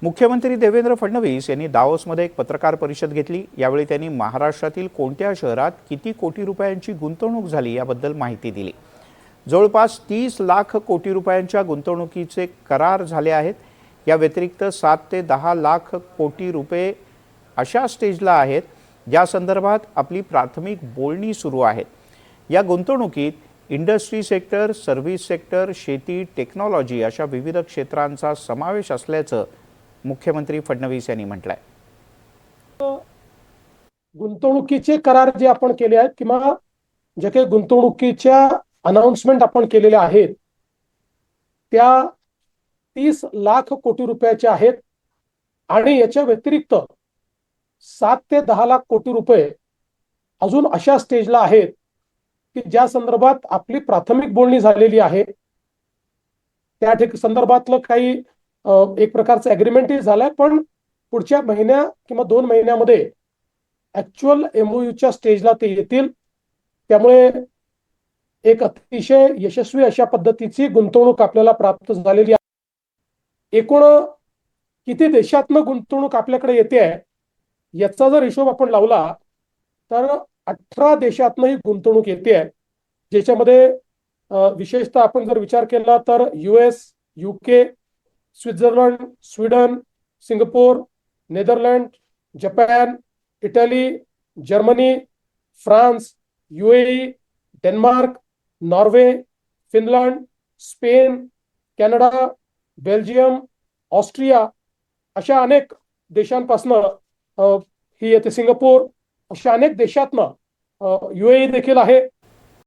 मुख्यमंत्री देवेंद्र फडणवीस यांनी दावोसमध्ये एक पत्रकार परिषद घेतली। यावेळी त्यांनी महाराष्ट्रातील कोणत्या शहरात किती कोटी रुपयांची गुंतवणूक झाली याबद्दल माहिती दिली। जवळपास 30 लाख कोटी रुपयांच्या गुंतवणुकीचे करार झाले आहेत। या व्यतिरिक्त 7 ते 10 लाख कोटी रुपये अशा स्टेजला आहेत ज्या संदर्भात आपली प्राथमिक बोलणी सुरू आहेत। या गुंतवणुकीत इंडस्ट्री सेक्टर, सर्व्हिस सेक्टर, शेती, टेक्नॉलॉजी अशा विविध क्षेत्रांचा समावेश असल्याचं मुख्यमंत्री फडणवीस यांनी म्हटलंय। गुंतवणुकीचे करार जे आपण केले आहेत किंवा जे काही गुंतवणुकीच्या अनाउन्समेंट आपण केलेल्या आहेत त्या 30 लाख कोटी रुपयाच्या आहेत आणि याच्या व्यतिरिक्त 7 ते 10 लाख कोटी रुपये अजून अशा स्टेजला आहेत की ज्या संदर्भात आपली प्राथमिक बोलणी झालेली आहे। त्या संदर्भातलं काही एक प्रकारचं ॲग्रीमेंटही झालंय, पण पुढच्या महिन्या किंवा 2 महिन्यामध्ये ऍक्च्युअल एमओयूच्या स्टेजला ते येतील। त्यामुळे एक अतिशय यशस्वी अशा पद्धतीची गुंतवणूक आपल्याला प्राप्त झालेली आहे। एकूण किती देशातनं गुंतवणूक आपल्याकडे येते आहे याचा जर हिशोब आपण लावला तर 18 देशातनं ही गुंतवणूक येते आहे, ज्याच्यामध्ये विशेषतः आपण जर विचार केला तर US, UK, Switzerland, Sweden, Singapore, Netherland, Japan, Italy, Germany, France, UAE, Denmark, Norway, Finland, Spain, Canada, Belgium, Austria अशा अनेक देशांपासनं ही येते, सिंगापूर अशा अनेक देशातनं UAE देखील आहे।